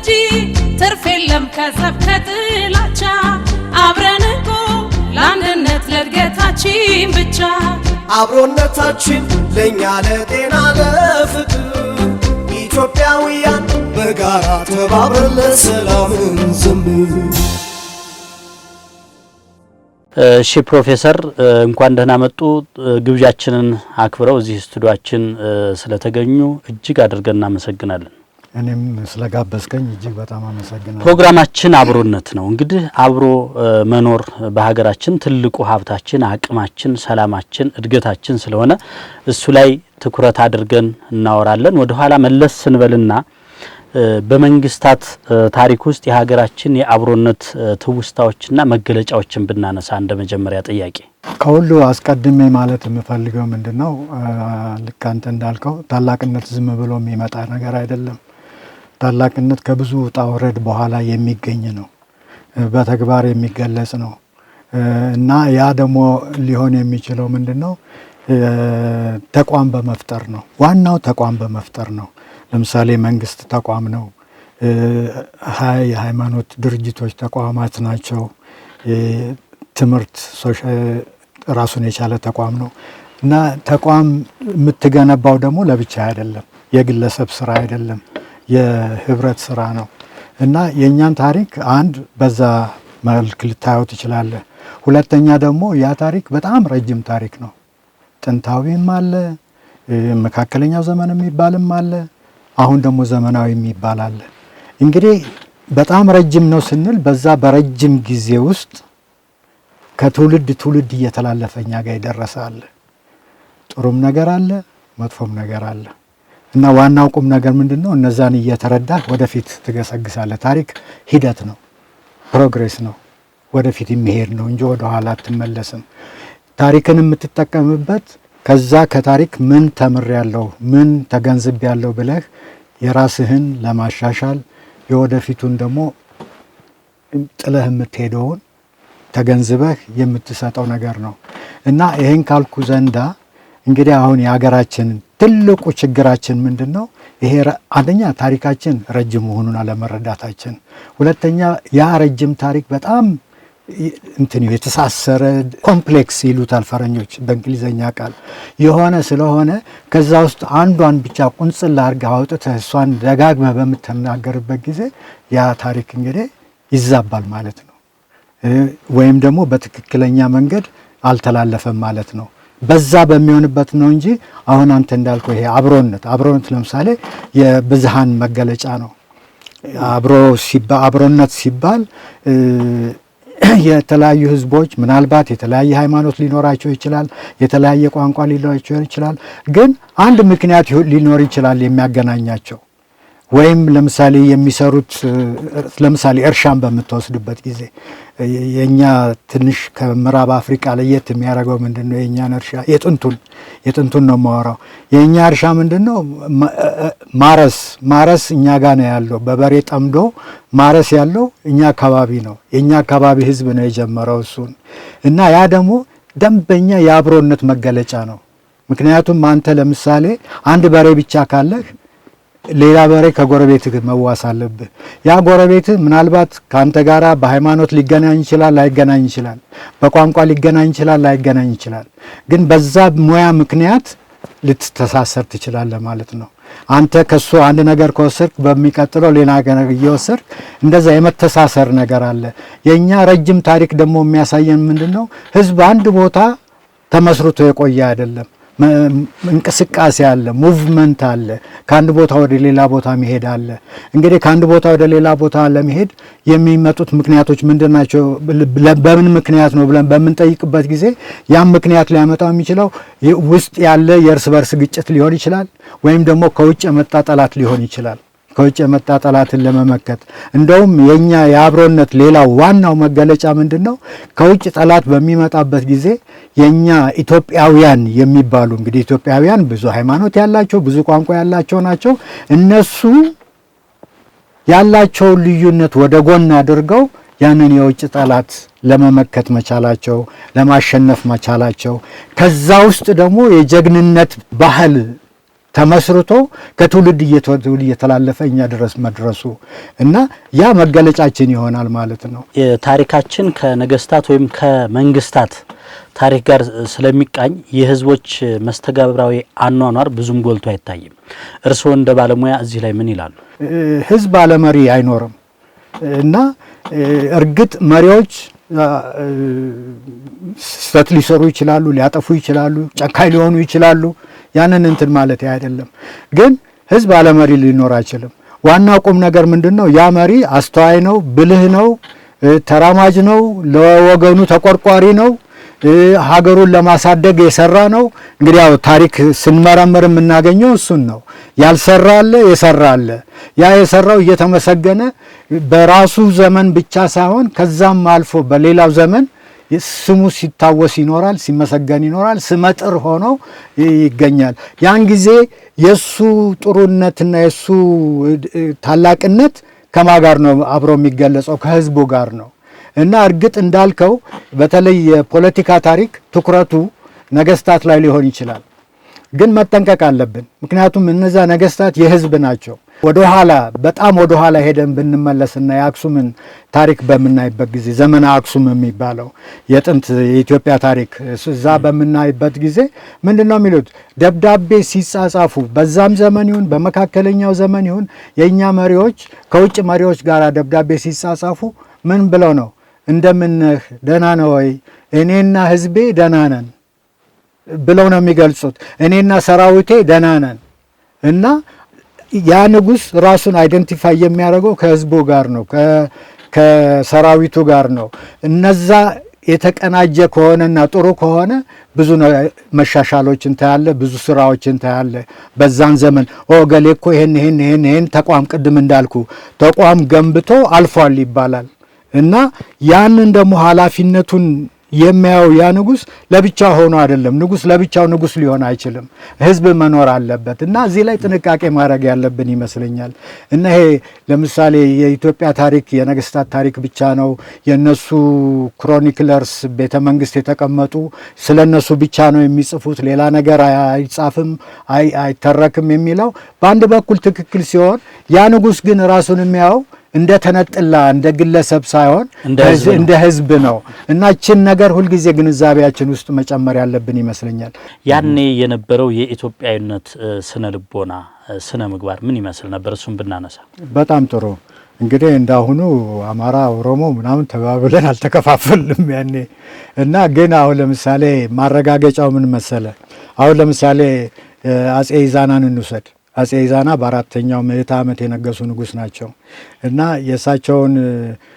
እንጂ ትርፍ የለም ከጸብ ከጥላቻ አብረን እንቆ ለአንድነት ለእድገታችን ብቻ አብሮነታችን ለኛ ለጤና ለፍቅር ኢትዮጵያውያን በጋራ ተባብረን ለሰላም እንዘምር። እሺ ፕሮፌሰር እንኳን ደህና መጡ። ግብዣችንን አክብረው እዚህ ስቱዲዮአችን ስለተገኙ እጅግ አድርገን እናመሰግናለን። እኔም ስለጋበዝከኝ እጅግ በጣም አመሰግናለሁ። ፕሮግራማችን አብሮነት ነው። እንግዲህ አብሮ መኖር በሀገራችን ትልቁ ሀብታችን፣ አቅማችን፣ ሰላማችን፣ እድገታችን ስለሆነ እሱ ላይ ትኩረት አድርገን እናወራለን። ወደ ኋላ መለስ ስንበልና በመንግስታት ታሪክ ውስጥ የሀገራችን የአብሮነት ትውስታዎችና መገለጫዎችን ብናነሳ እንደመጀመሪያ ጥያቄ ከሁሉ አስቀድሜ ማለት የምፈልገው ምንድነው ልክ አንተ እንዳልከው ታላቅነት ዝም ብሎ የሚመጣ ነገር አይደለም። ታላቅነት ከብዙ ጣውረድ በኋላ የሚገኝ ነው፣ በተግባር የሚገለጽ ነው እና ያ ደግሞ ሊሆን የሚችለው ምንድነው ተቋም በመፍጠር ነው። ዋናው ተቋም በመፍጠር ነው። ለምሳሌ መንግስት ተቋም ነው፣ የሃይማኖት ድርጅቶች ተቋማት ናቸው፣ ትምህርት ራሱን የቻለ ተቋም ነው እና ተቋም የምትገነባው ደግሞ ለብቻ አይደለም፣ የግለሰብ ስራ አይደለም፣ የህብረት ስራ ነው እና የኛን ታሪክ አንድ በዛ መልክ ልታየው ትችላለህ። ሁለተኛ ደግሞ ያ ታሪክ በጣም ረጅም ታሪክ ነው። ጥንታዊም አለ፣ መካከለኛው ዘመን የሚባልም አለ፣ አሁን ደግሞ ዘመናዊ የሚባል አለ። እንግዲህ በጣም ረጅም ነው ስንል በዛ በረጅም ጊዜ ውስጥ ከትውልድ ትውልድ እየተላለፈኛ ጋር ይደረሰ አለ። ጥሩም ነገር አለ፣ መጥፎም ነገር አለ እና ዋናው ቁም ነገር ምንድነው? እነዛን እየተረዳህ ወደፊት ትገሰግሳለህ። ታሪክ ሂደት ነው፣ ፕሮግሬስ ነው፣ ወደፊት የሚሄድ ነው እንጂ ወደ ኋላ አትመለስም። ታሪክን የምትጠቀምበት ከዛ ከታሪክ ምን ተምሬያለሁ፣ ምን ተገንዝቤያለሁ ብለህ የራስህን ለማሻሻል የወደፊቱን ደግሞ ጥለህ የምትሄደውን ተገንዝበህ የምትሰጠው ነገር ነው እና ይሄን ካልኩ ዘንዳ እንግዲህ አሁን የሀገራችን ትልቁ ችግራችን ምንድነው? ይሄ አንደኛ ታሪካችን ረጅም መሆኑን አለመረዳታችን፣ ሁለተኛ ያ ረጅም ታሪክ በጣም የተሳሰረ ኮምፕሌክስ ይሉታል ፈረኞች በእንግሊዘኛ ቃል የሆነ ስለሆነ ከዛ ውስጥ አንዷን ብቻ ቁንጽል አድርገህ አውጥተህ እሷን ደጋግመህ በምትናገርበት ጊዜ ያ ታሪክ እንግዲህ ይዛባል ማለት ነው፣ ወይም ደግሞ በትክክለኛ መንገድ አልተላለፈም ማለት ነው። በዛ በሚሆንበት ነው እንጂ አሁን አንተ እንዳልከው ይሄ አብሮነት ለምሳሌ የብዝሃን መገለጫ ነው። አብሮነት ሲባል የተለያዩ ህዝቦች ምናልባት የተለያየ ሃይማኖት ሊኖራቸው ይችላል፣ የተለያየ ቋንቋ ሊኖራቸው ይችላል፣ ግን አንድ ምክንያት ሊኖር ይችላል የሚያገናኛቸው። ወይም ለምሳሌ የሚሰሩት ለምሳሌ እርሻን በምትወስድበት ጊዜ የኛ ትንሽ ከምዕራብ አፍሪካ ለየት የሚያደርገው ምንድነው? የኛን እርሻ የጥንቱን ነው የማወራው። የኛ እርሻ ምንድነው? ማረስ እኛ ጋር ነው ያለው። በበሬ ጠምዶ ማረስ ያለው እኛ አካባቢ ነው። የኛ አካባቢ ህዝብ ነው የጀመረው እሱን እና ያ ደግሞ ደንበኛ የአብሮነት መገለጫ ነው። ምክንያቱም አንተ ለምሳሌ አንድ በሬ ብቻ ካለህ ሌላ በሬ ከጎረቤትህ መዋስ አለብህ። ያ ጎረቤትህ ምናልባት ካንተ ጋራ በሃይማኖት ሊገናኝ ይችላል፣ ላይገናኝ ይችላል፣ በቋንቋ ሊገናኝ ይችላል፣ ላይገናኝ ይችላል፣ ግን በዛ ሙያ ምክንያት ልትተሳሰር ትችላለህ ማለት ነው። አንተ ከሱ አንድ ነገር ከወሰድክ በሚቀጥለው ሌላ ነገር እየወሰድክ እንደዛ የመተሳሰር ነገር አለ። የኛ ረጅም ታሪክ ደግሞ የሚያሳየን ምንድነው? ህዝብ አንድ ቦታ ተመስርቶ የቆየ አይደለም። እንቅስቃሴ አለ፣ ሙቭመንት አለ፣ ከአንድ ቦታ ወደ ሌላ ቦታ መሄድ አለ። እንግዲህ ከአንድ ቦታ ወደ ሌላ ቦታ ለመሄድ የሚመጡት ምክንያቶች ምንድናቸው? በምን ምክንያት ነው ብለን በምንጠይቅበት ጊዜ ያም ምክንያት ሊያመጣው የሚችለው ውስጥ ያለ የእርስ በርስ ግጭት ሊሆን ይችላል፣ ወይም ደግሞ ከውጭ የመጣ ጠላት ሊሆን ይችላል። ከውጭ የመጣ ጠላትን ለመመከት እንደውም የኛ የአብሮነት ሌላው ዋናው መገለጫ ምንድነው? ከውጭ ጠላት በሚመጣበት ጊዜ የኛ ኢትዮጵያውያን የሚባሉ እንግዲህ ኢትዮጵያውያን ብዙ ሃይማኖት ያላቸው ብዙ ቋንቋ ያላቸው ናቸው። እነሱ ያላቸው ልዩነት ወደ ጎን አድርገው ያንን የውጭ ጠላት ለመመከት መቻላቸው፣ ለማሸነፍ መቻላቸው፣ ከዛ ውስጥ ደግሞ የጀግንነት ባህል ተመስርቶ ከትውልድ እየተላለፈ እኛ ድረስ መድረሱ እና ያ መገለጫችን ይሆናል ማለት ነው። ታሪካችን ከነገስታት ወይም ከመንግስታት ታሪክ ጋር ስለሚቃኝ የህዝቦች መስተጋብራዊ አኗኗር ብዙም ጎልቶ አይታይም። እርስዎ እንደ ባለሙያ እዚህ ላይ ምን ይላሉ? ህዝብ አለመሪ አይኖርም እና እርግጥ መሪዎች ስህተት ሊሰሩ ይችላሉ፣ ሊያጠፉ ይችላሉ፣ ጨካኝ ሊሆኑ ይችላሉ። ያንን እንትን ማለት አይደለም። ግን ህዝብ አለመሪ ሊኖር አይችልም። ዋና ቁም ነገር ምንድነው? ያ መሪ አስተዋይ ነው፣ ብልህ ነው፣ ተራማጅ ነው፣ ለወገኑ ተቆርቋሪ ነው፣ ሀገሩን ለማሳደግ የሰራ ነው። እንግዲህ ያው ታሪክ ስንመረምር የምናገኘው እሱን ነው። ያልሰራ አለ፣ የሰራ አለ። ያ የሰራው እየተመሰገነ በራሱ ዘመን ብቻ ሳይሆን ከዛም አልፎ በሌላው ዘመን ስሙ ሲታወስ ይኖራል፣ ሲመሰገን ይኖራል፣ ስመጥር ሆኖ ይገኛል። ያን ጊዜ የሱ ጥሩነትና የሱ ታላቅነት ከማን ጋር ነው አብሮ የሚገለጸው? ከህዝቡ ጋር ነው። እና እርግጥ እንዳልከው በተለይ የፖለቲካ ታሪክ ትኩረቱ ነገስታት ላይ ሊሆን ይችላል። ግን መጠንቀቅ አለብን። ምክንያቱም እነዛ ነገስታት የህዝብ ናቸው። ወደኋላ በጣም ወደኋላ ሄደን ብንመለስና የአክሱምን ታሪክ በምናይበት ጊዜ ዘመነ አክሱም የሚባለው የጥንት የኢትዮጵያ ታሪክ እዛ በምናይበት ጊዜ ምንድነው የሚሉት? ደብዳቤ ሲጻጻፉ በዛም ዘመን ይሁን በመካከለኛው ዘመን ይሁን የእኛ መሪዎች ከውጭ መሪዎች ጋር ደብዳቤ ሲጻጻፉ ምን ብለው ነው? እንደምነህ ደህና ነው ወይ? እኔና ህዝቤ ደህና ነን ብለው ነው የሚገልጹት። እኔና ሰራዊቴ ደህና ነን። እና ያ ንጉስ ራሱን አይደንቲፋይ የሚያደርገው ከህዝቡ ጋር ነው፣ ከሰራዊቱ ጋር ነው። እነዛ የተቀናጀ ከሆነና ጥሩ ከሆነ ብዙ መሻሻሎችን ታያለ፣ ብዙ ስራዎችን ታያለ። በዛን ዘመን ገሌ እኮ ይሄን ተቋም ቅድም እንዳልኩ ተቋም ገንብቶ አልፏል ይባላል። እና ያንን ደግሞ ኃላፊነቱን የሚያየው ያ ንጉስ ለብቻ ሆኖ አይደለም። ንጉስ ለብቻው ንጉስ ሊሆን አይችልም። ህዝብ መኖር አለበት። እና እዚህ ላይ ጥንቃቄ ማድረግ ያለብን ይመስለኛል። እና ይሄ ለምሳሌ የኢትዮጵያ ታሪክ የነገስታት ታሪክ ብቻ ነው፣ የነሱ ክሮኒክለርስ ቤተ መንግስት የተቀመጡ ስለነሱ ብቻ ነው የሚጽፉት፣ ሌላ ነገር አይጻፍም አይተረክም የሚለው በአንድ በኩል ትክክል ሲሆን ያ ንጉስ ግን ራሱን የሚያየው እንደ ተነጥላ እንደ ግለሰብ ሳይሆን እንደ ህዝብ ነው። እና እቺን ነገር ሁልጊዜ ግንዛቤያችን ውስጥ መጨመር ያለብን ይመስለኛል። ያኔ የነበረው የኢትዮጵያዊነት ስነ ልቦና ስነ ምግባር ምን ይመስል ነበር? እሱን ብናነሳ በጣም ጥሩ። እንግዲህ እንዳሁኑ አማራ፣ ኦሮሞ ምናምን ተባብለን አልተከፋፈልንም ያኔ። እና ግን አሁን ለምሳሌ ማረጋገጫው ምን መሰለ? አሁን ለምሳሌ አጼ ይዛናን እንውሰድ። አጼ ይዛና በአራተኛው ምዕተ ዓመት የነገሱ ንጉስ ናቸው። እና የእሳቸውን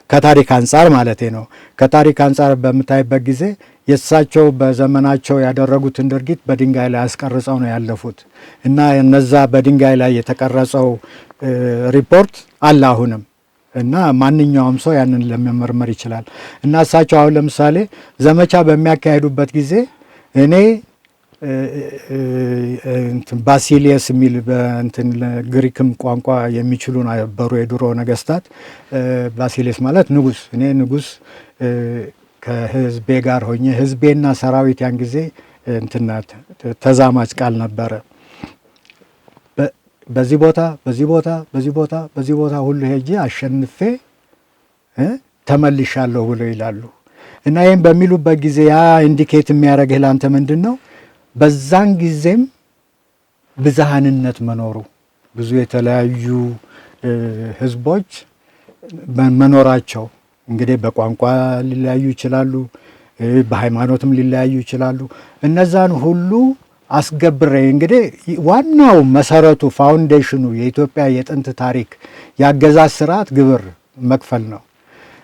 ከታሪክ አንጻር ማለቴ ነው፣ ከታሪክ አንጻር በምታይበት ጊዜ የእሳቸው በዘመናቸው ያደረጉትን ድርጊት በድንጋይ ላይ አስቀርጸው ነው ያለፉት። እና እነዛ በድንጋይ ላይ የተቀረጸው ሪፖርት አለ አሁንም። እና ማንኛውም ሰው ያንን ለመመርመር ይችላል። እና እሳቸው አሁን ለምሳሌ ዘመቻ በሚያካሄዱበት ጊዜ እኔ ባሲሊየስ የሚል በእንትን ግሪክም ቋንቋ የሚችሉ ነበሩ የድሮ ነገስታት። ባሲሊየስ ማለት ንጉስ፣ እኔ ንጉስ ከህዝቤ ጋር ሆኜ ህዝቤና ሰራዊት ያን ጊዜ እንትናት ተዛማጅ ቃል ነበረ። በዚህ ቦታ በዚህ ቦታ በዚህ ቦታ በዚህ ቦታ ሁሉ ሄጄ አሸንፌ ተመልሻለሁ ብለው ይላሉ። እና ይህም በሚሉበት ጊዜ ያ ኢንዲኬት የሚያደርግህ ለአንተ ምንድን ነው? በዛን ጊዜም ብዝሃንነት መኖሩ፣ ብዙ የተለያዩ ህዝቦች መኖራቸው፣ እንግዲህ በቋንቋ ሊለያዩ ይችላሉ፣ በሃይማኖትም ሊለያዩ ይችላሉ። እነዛን ሁሉ አስገብሬ እንግዲህ ዋናው መሰረቱ ፋውንዴሽኑ የኢትዮጵያ የጥንት ታሪክ የአገዛዝ ስርዓት ግብር መክፈል ነው።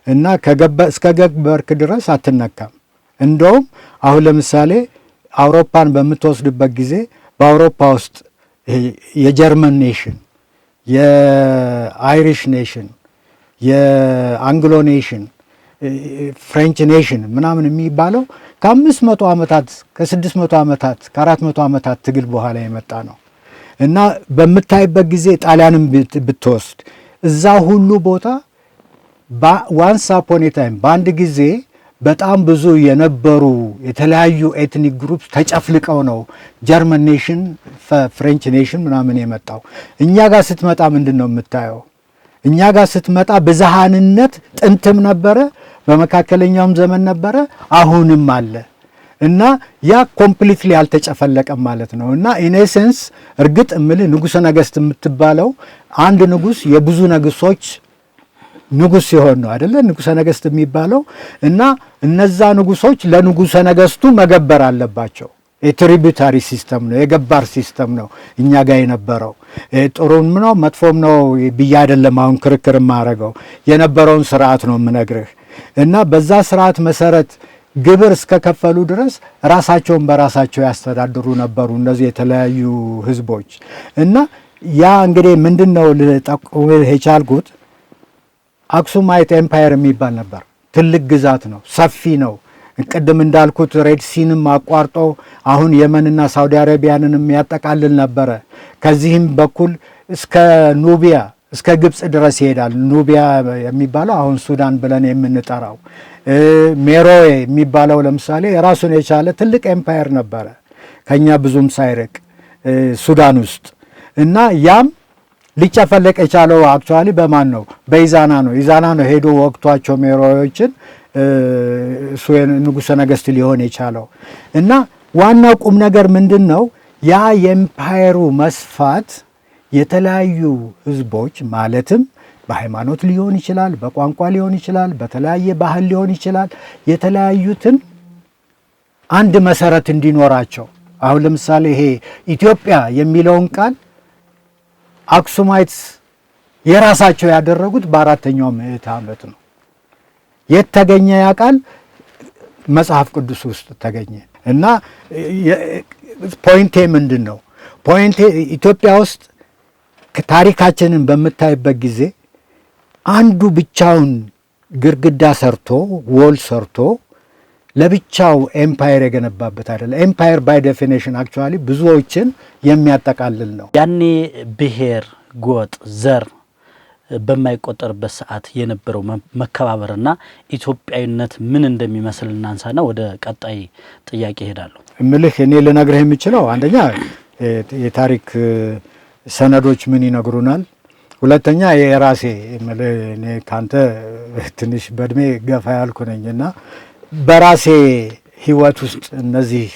እና እስከ ገበርክ ድረስ አትነካም። እንደውም አሁን ለምሳሌ አውሮፓን በምትወስድበት ጊዜ በአውሮፓ ውስጥ የጀርመን ኔሽን፣ የአይሪሽ ኔሽን፣ የአንግሎ ኔሽን፣ ፍሬንች ኔሽን ምናምን የሚባለው ከ500 ዓመታት ከ600 ዓመታት ከ400 ዓመታት ትግል በኋላ የመጣ ነው። እና በምታይበት ጊዜ ጣሊያንም ብትወስድ እዛ ሁሉ ቦታ ዋንስ አፖን ኤ ታይም በአንድ ጊዜ በጣም ብዙ የነበሩ የተለያዩ ኤትኒክ ግሩፕስ ተጨፍልቀው ነው ጀርመን ኔሽን ፍሬንች ኔሽን ምናምን የመጣው። እኛ ጋር ስትመጣ ምንድን ነው የምታየው? እኛ ጋር ስትመጣ ብዝሃንነት ጥንትም ነበረ፣ በመካከለኛውም ዘመን ነበረ፣ አሁንም አለ እና ያ ኮምፕሊትሊ አልተጨፈለቀም ማለት ነው። እና ኢኔሴንስ እርግጥ እምልህ ንጉሠ ነገሥት የምትባለው አንድ ንጉሥ የብዙ ንጉሶች ንጉሥ ሲሆን ነው አይደለ ንጉሠ ነገሥት የሚባለው። እና እነዛ ንጉሶች ለንጉሠ ነገሥቱ መገበር አለባቸው። የትሪቢዩታሪ ሲስተም ነው፣ የገባር ሲስተም ነው እኛ ጋር የነበረው። ጥሩም ነው መጥፎም ነው ብዬ አይደለም አሁን ክርክር የማደርገው፣ የነበረውን ስርዓት ነው የምነግርህ። እና በዛ ስርዓት መሰረት ግብር እስከከፈሉ ድረስ ራሳቸውን በራሳቸው ያስተዳድሩ ነበሩ እነዚህ የተለያዩ ህዝቦች። እና ያ እንግዲህ ምንድን ነው ልጠቁምህ የቻልኩት አክሱማይት ኤምፓየር የሚባል ነበር። ትልቅ ግዛት ነው፣ ሰፊ ነው። ቅድም እንዳልኩት ሬድ ሲንም አቋርጦ አሁን የመንና ሳውዲ አረቢያንንም ያጠቃልል ነበረ። ከዚህም በኩል እስከ ኑቢያ እስከ ግብጽ ድረስ ይሄዳል። ኑቢያ የሚባለው አሁን ሱዳን ብለን የምንጠራው፣ ሜሮዌ የሚባለው ለምሳሌ የራሱን የቻለ ትልቅ ኤምፓየር ነበረ ከኛ ብዙም ሳይርቅ ሱዳን ውስጥ። እና ያም ሊጨፈለቅ የቻለው አክቹዋሊ በማን ነው? በኢዛና ነው። ኢዛና ነው ሄዶ ወቅቷቸው ሜሮዎችን እሱ ንጉሠ ነገሥት ሊሆን የቻለው። እና ዋናው ቁም ነገር ምንድን ነው? ያ የኤምፓየሩ መስፋት የተለያዩ ህዝቦች ማለትም በሃይማኖት ሊሆን ይችላል፣ በቋንቋ ሊሆን ይችላል፣ በተለያየ ባህል ሊሆን ይችላል፣ የተለያዩትን አንድ መሰረት እንዲኖራቸው። አሁን ለምሳሌ ይሄ ኢትዮጵያ የሚለውን ቃል አክሱማይትስ የራሳቸው ያደረጉት በአራተኛው ምዕተ ዓመት ነው። የት ተገኘ ያ ቃል? መጽሐፍ ቅዱስ ውስጥ ተገኘ። እና ፖይንቴ ምንድን ነው? ፖይንቴ ኢትዮጵያ ውስጥ ታሪካችንን በምታይበት ጊዜ አንዱ ብቻውን ግድግዳ ሰርቶ ወል ሰርቶ ለብቻው ኤምፓየር የገነባበት አይደለም። ኤምፓየር ባይ ዴፊኒሽን አክቹዋሊ ብዙዎችን የሚያጠቃልል ነው። ያኔ ብሔር፣ ጎጥ፣ ዘር በማይቆጠርበት ሰዓት የነበረው መከባበርና ኢትዮጵያዊነት ምን እንደሚመስል እናንሳና ወደ ቀጣይ ጥያቄ እሄዳለሁ። እምልህ እኔ ልነግርህ የምችለው አንደኛ የታሪክ ሰነዶች ምን ይነግሩናል፣ ሁለተኛ የራሴ እኔ ካንተ ትንሽ በእድሜ ገፋ ያልኩ ነኝና በራሴ ህይወት ውስጥ እነዚህ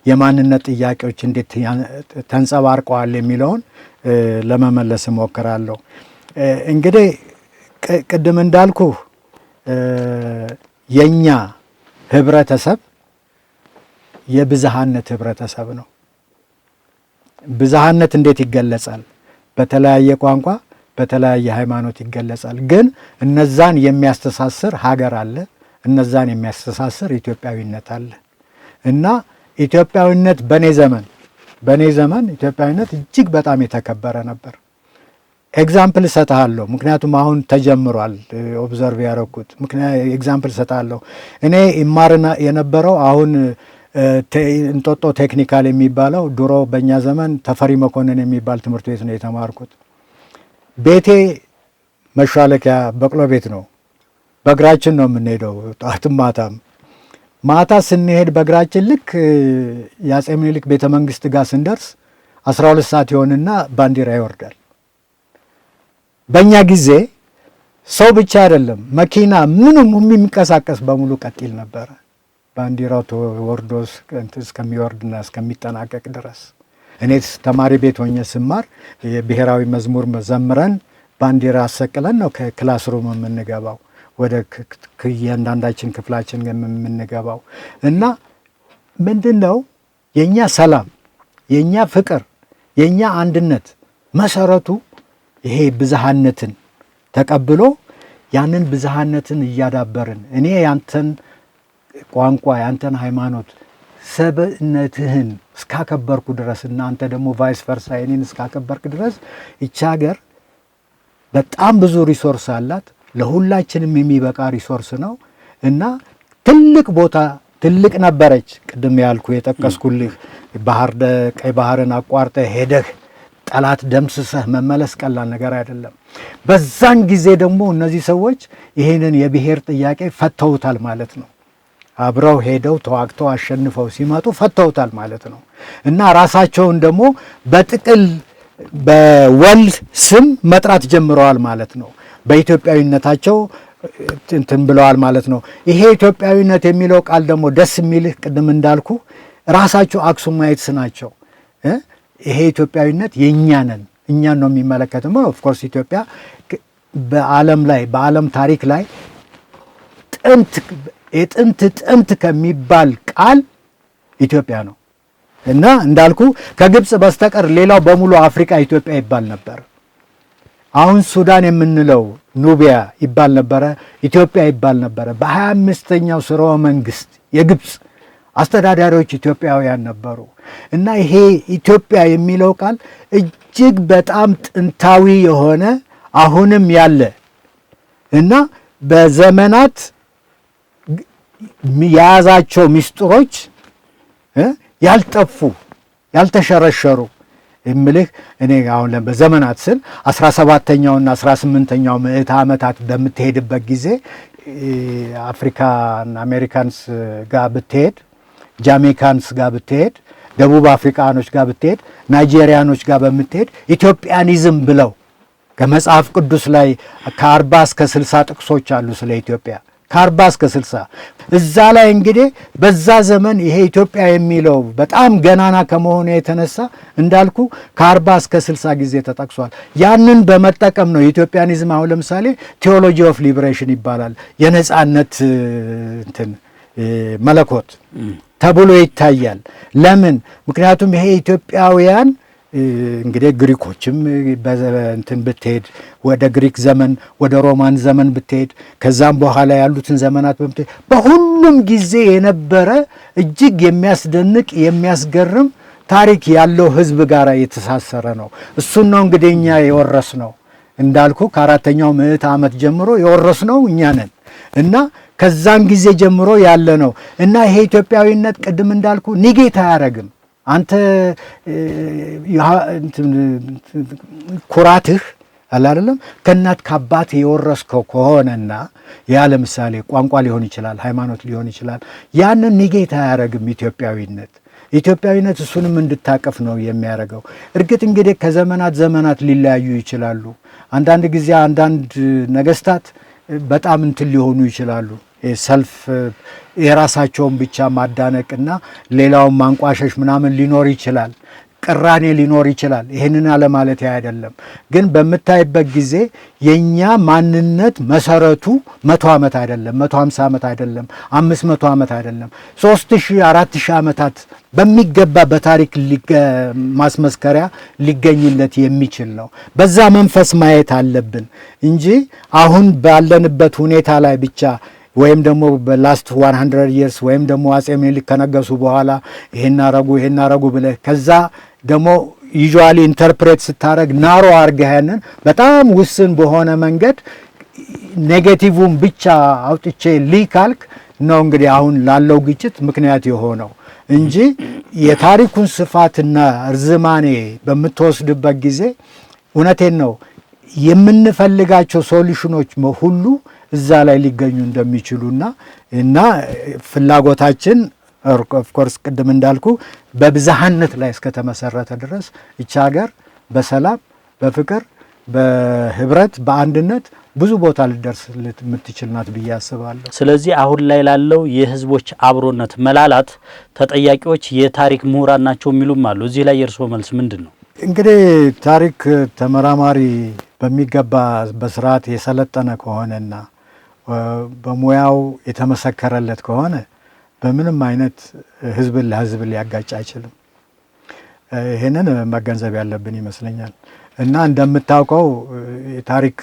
የማንነት ጥያቄዎች እንዴት ተንጸባርቀዋል የሚለውን ለመመለስ እሞክራለሁ። እንግዲህ ቅድም እንዳልኩ የኛ ህብረተሰብ የብዝሃነት ህብረተሰብ ነው። ብዝሃነት እንዴት ይገለጻል? በተለያየ ቋንቋ በተለያየ ሃይማኖት ይገለጻል። ግን እነዛን የሚያስተሳስር ሀገር አለ፣ እነዛን የሚያስተሳስር ኢትዮጵያዊነት አለ። እና ኢትዮጵያዊነት በኔ ዘመን ኢትዮጵያዊነት እጅግ በጣም የተከበረ ነበር። ኤግዛምፕል እሰጥሃለሁ፣ ምክንያቱም አሁን ተጀምሯል ኦብዘርቭ ያደረኩት። ኤግዛምፕል እሰጥሃለሁ። እኔ ይማርና የነበረው አሁን እንጦጦ ቴክኒካል የሚባለው ድሮ በእኛ ዘመን ተፈሪ መኮንን የሚባል ትምህርት ቤት ነው የተማርኩት። ቤቴ መሿለኪያ በቅሎ ቤት ነው። በእግራችን ነው የምንሄደው ጠዋትም ማታም። ማታ ስንሄድ በእግራችን ልክ የአፄ ምኒልክ ቤተ መንግስት ጋር ስንደርስ 12 ሰዓት ይሆንና ባንዲራ ይወርዳል። በእኛ ጊዜ ሰው ብቻ አይደለም መኪና ምንም የሚንቀሳቀስ በሙሉ ቀጢል ነበረ፣ ባንዲራው ተወርዶ እስከሚወርድና እስከሚጠናቀቅ ድረስ። እኔ ተማሪ ቤት ሆኜ ስማር የብሔራዊ መዝሙር ዘምረን ባንዲራ አሰቅለን ነው ከክላስሩም የምንገባው፣ ወደ እያንዳንዳችን ክፍላችን የምንገባው። እና ምንድነው የኛ ሰላም፣ የኛ ፍቅር፣ የኛ አንድነት መሰረቱ ይሄ ብዝሃነትን ተቀብሎ ያንን ብዝሃነትን እያዳበርን እኔ ያንተን ቋንቋ ያንተን ሃይማኖት ሰብእነትህን እስካከበርኩ ድረስ እና አንተ ደግሞ ቫይስ ቨርሳ እኔን እስካከበርክ ድረስ ይህች ሀገር በጣም ብዙ ሪሶርስ አላት። ለሁላችንም የሚበቃ ሪሶርስ ነው እና ትልቅ ቦታ ትልቅ ነበረች። ቅድም ያልኩ የጠቀስኩልህ ቀይ ባህርን አቋርጠ ሄደህ ጠላት ደምስሰህ መመለስ ቀላል ነገር አይደለም። በዛን ጊዜ ደግሞ እነዚህ ሰዎች ይሄንን የብሔር ጥያቄ ፈተውታል ማለት ነው። አብረው ሄደው ተዋግተው አሸንፈው ሲመጡ ፈተውታል ማለት ነው። እና ራሳቸውን ደግሞ በጥቅል በወል ስም መጥራት ጀምረዋል ማለት ነው። በኢትዮጵያዊነታቸው እንትን ብለዋል ማለት ነው። ይሄ ኢትዮጵያዊነት የሚለው ቃል ደግሞ ደስ የሚልህ ቅድም እንዳልኩ ራሳቸው አክሱማይትስ ናቸው። ይሄ ኢትዮጵያዊነት የእኛ ነን፣ እኛን ነው የሚመለከተው። ኦፍኮርስ ኢትዮጵያ በዓለም ላይ በዓለም ታሪክ ላይ ጥንት ከሚባል ቃል ኢትዮጵያ ነው እና እንዳልኩ ከግብፅ በስተቀር ሌላው በሙሉ አፍሪካ ኢትዮጵያ ይባል ነበር። አሁን ሱዳን የምንለው ኑቢያ ይባል ነበረ፣ ኢትዮጵያ ይባል ነበረ። በ25ኛው ስርወ መንግስት የግብፅ አስተዳዳሪዎች ኢትዮጵያውያን ነበሩ እና ይሄ ኢትዮጵያ የሚለው ቃል እጅግ በጣም ጥንታዊ የሆነ አሁንም ያለ እና በዘመናት የያዛቸው ምስጢሮች ያልጠፉ ያልተሸረሸሩ እምልህ እኔ አሁን በዘመናት ስል 17ኛውና 18ኛው ምዕተ ዓመታት በምትሄድበት ጊዜ አፍሪካን አሜሪካንስ ጋር ብትሄድ፣ ጃሜካንስ ጋር ብትሄድ፣ ደቡብ አፍሪካኖች ጋር ብትሄድ፣ ናይጄሪያኖች ጋር በምትሄድ ኢትዮጵያኒዝም ብለው ከመጽሐፍ ቅዱስ ላይ ከ40 እስከ 60 ጥቅሶች አሉ ስለ ኢትዮጵያ ከ40 እስከ 60 እዛ ላይ እንግዲህ በዛ ዘመን ይሄ ኢትዮጵያ የሚለው በጣም ገናና ከመሆኑ የተነሳ እንዳልኩ ከ40 እስከ 60 ጊዜ ተጠቅሷል። ያንን በመጠቀም ነው ኢትዮጵያኒዝም አሁን ለምሳሌ ቴዎሎጂ ኦፍ ሊበሬሽን ይባላል። የነጻነት እንትን መለኮት ተብሎ ይታያል። ለምን? ምክንያቱም ይሄ ኢትዮጵያውያን እንግዲህ ግሪኮችም እንትን ብትሄድ ወደ ግሪክ ዘመን ወደ ሮማን ዘመን ብትሄድ ከዛም በኋላ ያሉትን ዘመናት በምትሄድ በሁሉም ጊዜ የነበረ እጅግ የሚያስደንቅ የሚያስገርም ታሪክ ያለው ሕዝብ ጋር የተሳሰረ ነው። እሱን ነው እንግዲህ እኛ የወረስነው እንዳልኩ ከ4ኛው ምዕተ ዓመት ጀምሮ የወረስነው እኛ ነን እና ከዛን ጊዜ ጀምሮ ያለ ነው እና ይሄ ኢትዮጵያዊነት ቅድም እንዳልኩ ኒጌት አያረግም። አንተ ኩራትህ አይደለም ከእናት ከአባት የወረስከው ከሆነና ያ ለምሳሌ ቋንቋ ሊሆን ይችላል፣ ሃይማኖት ሊሆን ይችላል። ያንን ኒጌት አያረግም ኢትዮጵያዊነት እሱንም እንድታቀፍ ነው የሚያደርገው። እርግጥ እንግዲህ ከዘመናት ዘመናት ሊለያዩ ይችላሉ። አንዳንድ ጊዜ አንዳንድ ነገስታት በጣም እንትን ሊሆኑ ይችላሉ። ሰልፍ የራሳቸውን ብቻ ማዳነቅና ሌላውን ማንቋሸሽ ምናምን ሊኖር ይችላል። ቅራኔ ሊኖር ይችላል። ይህንን አለማለት አይደለም። ግን በምታይበት ጊዜ የኛ ማንነት መሰረቱ 100 ዓመት አይደለም፣ 150 ዓመት አይደለም፣ 500 ዓመት አይደለም፣ 3000 4000 ዓመታት በሚገባ በታሪክ ማስመስከሪያ ሊገኝለት የሚችል ነው። በዛ መንፈስ ማየት አለብን እንጂ አሁን ባለንበት ሁኔታ ላይ ብቻ ወይም ደግሞ በላስት 100 years ወይም ደግሞ አጼ ምኒልክ ከነገሱ በኋላ ይሄን አረጉ ብለህ ከዛ ደግሞ ዩዥዋሊ ኢንተርፕሬት ስታረግ ናሮ አርገህንን በጣም ውስን በሆነ መንገድ ኔጌቲቭን ብቻ አውጥቼ ሊካልክ ነው እንግዲህ አሁን ላለው ግጭት ምክንያት የሆነው እንጂ የታሪኩን ስፋትና እርዝማኔ በምትወስድበት ጊዜ እውነቴን ነው የምንፈልጋቸው ሶሉሽኖች ሁሉ እዛ ላይ ሊገኙ እንደሚችሉና ፍላጎታችን ኦፍ ኮርስ ቅድም እንዳልኩ በብዝሃነት ላይ እስከተመሰረተ ድረስ እቺ ሀገር በሰላም በፍቅር በህብረት በአንድነት ብዙ ቦታ ልደርስ የምትችል ናት ብዬ አስባለሁ። ስለዚህ አሁን ላይ ላለው የህዝቦች አብሮነት መላላት ተጠያቂዎች የታሪክ ምሁራን ናቸው የሚሉም አሉ። እዚህ ላይ የእርስዎ መልስ ምንድን ነው? እንግዲህ ታሪክ ተመራማሪ በሚገባ በስርዓት የሰለጠነ ከሆነና በሙያው የተመሰከረለት ከሆነ በምንም አይነት ህዝብን ለህዝብ ሊያጋጭ አይችልም። ይሄንን መገንዘብ ያለብን ይመስለኛል። እና እንደምታውቀው የታሪክ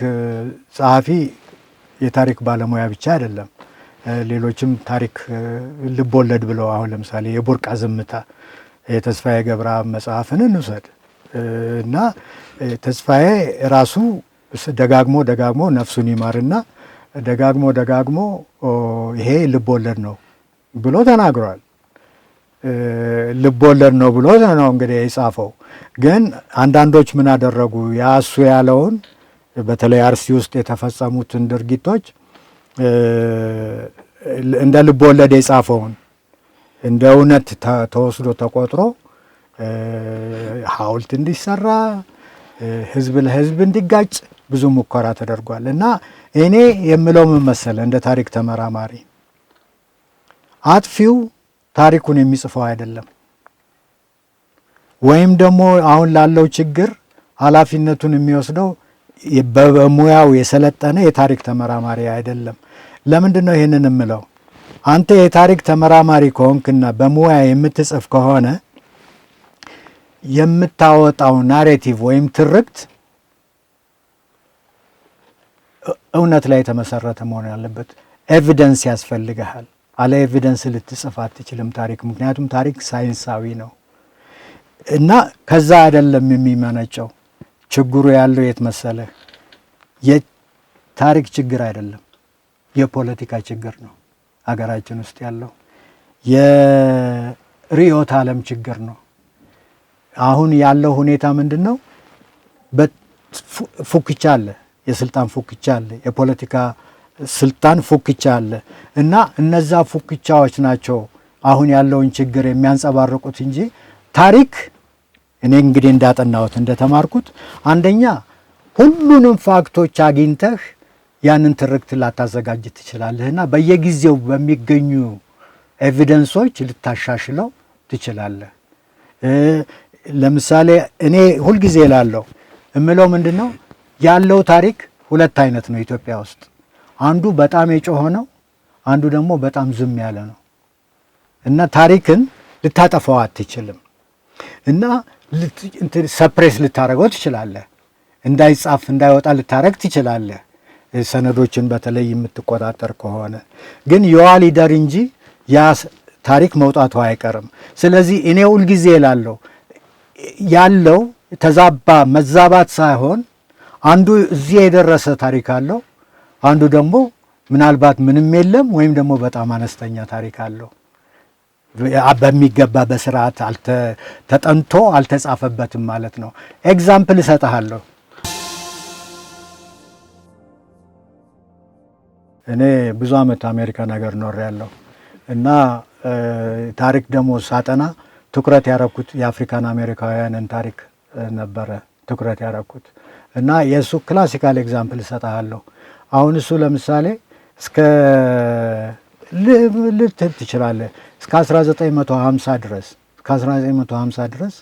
ጸሐፊ የታሪክ ባለሙያ ብቻ አይደለም። ሌሎችም ታሪክ ልቦለድ ብለው አሁን ለምሳሌ የቡርቃ ዝምታ የተስፋዬ ገብረአብ መጽሐፍን እንውሰድ እና ተስፋዬ ራሱ ደጋግሞ ነፍሱን ይማርና ደጋግሞ ይሄ ልቦለድ ነው ብሎ ተናግሯል። ልቦለድ ነው ብሎ ነው እንግዲህ የጻፈው። ግን አንዳንዶች ምን አደረጉ? ያሱ ያለውን በተለይ አርሲ ውስጥ የተፈጸሙትን ድርጊቶች እንደ ልብ ወለድ የጻፈውን እንደ እውነት ተወስዶ ተቆጥሮ ሐውልት እንዲሰራ ህዝብ ለህዝብ እንዲጋጭ ብዙ ሙከራ ተደርጓል። እና እኔ የምለው ምን መሰለ እንደ ታሪክ ተመራማሪ አጥፊው ታሪኩን የሚጽፈው አይደለም፣ ወይም ደግሞ አሁን ላለው ችግር ኃላፊነቱን የሚወስደው በሙያው የሰለጠነ የታሪክ ተመራማሪ አይደለም። ለምንድን ነው ይህንን የምለው? አንተ የታሪክ ተመራማሪ ከሆንክና በሙያ የምትጽፍ ከሆነ የምታወጣው ናሬቲቭ ወይም ትርክት እውነት ላይ የተመሰረተ መሆን ያለበት። ኤቪደንስ ያስፈልግሃል። አለ ኤቪደንስ ልትጽፍ አትችልም ታሪክ። ምክንያቱም ታሪክ ሳይንሳዊ ነው እና ከዛ አይደለም የሚመነጨው። ችግሩ ያለው የት መሰለህ? የታሪክ ችግር አይደለም፣ የፖለቲካ ችግር ነው። አገራችን ውስጥ ያለው የርዕዮተ ዓለም ችግር ነው። አሁን ያለው ሁኔታ ምንድን ነው? ፉክቻ አለ፣ የስልጣን ፉክቻ አለ፣ የፖለቲካ ስልጣን ፉክቻ አለ እና እነዛ ፉክቻዎች ናቸው አሁን ያለውን ችግር የሚያንጸባርቁት እንጂ ታሪክ እኔ እንግዲህ እንዳጠናሁት እንደተማርኩት አንደኛ ሁሉንም ፋክቶች አግኝተህ ያንን ትርክት ላታዘጋጅ ትችላለህና በየጊዜው በሚገኙ ኤቪደንሶች ልታሻሽለው ትችላለህ። ለምሳሌ እኔ ሁልጊዜ እላለሁ እምለው ምንድነው ያለው ታሪክ ሁለት አይነት ነው ኢትዮጵያ ውስጥ። አንዱ በጣም የጮኸ ነው፣ አንዱ ደግሞ በጣም ዝም ያለ ነው እና ታሪክን ልታጠፋው አትችልም እና ሰፕሬስ ልታረገው ትችላለህ። እንዳይጻፍ እንዳይወጣ ልታረግ ትችላለህ፣ ሰነዶችን በተለይ የምትቆጣጠር ከሆነ። ግን የዋ ሊደር እንጂ ያ ታሪክ መውጣቱ አይቀርም። ስለዚህ እኔ ሁልጊዜ እላለሁ ያለው ተዛባ መዛባት ሳይሆን አንዱ እዚህ የደረሰ ታሪክ አለው፣ አንዱ ደግሞ ምናልባት ምንም የለም ወይም ደግሞ በጣም አነስተኛ ታሪክ አለው። በሚገባ በስርዓት ተጠንቶ አልተጻፈበትም ማለት ነው። ኤግዛምፕል እሰጥሃለሁ። እኔ ብዙ ዓመት አሜሪካን ሀገር ኖሬያለሁ እና ታሪክ ደግሞ ሳጠና ትኩረት ያረኩት የአፍሪካን አሜሪካውያንን ታሪክ ነበረ ትኩረት ያረኩት እና የእሱ ክላሲካል ኤግዛምፕል እሰጥሃለሁ። አሁን እሱ ለምሳሌ እስከ ልትል ትችላለህ እስከ 1950 ድረስ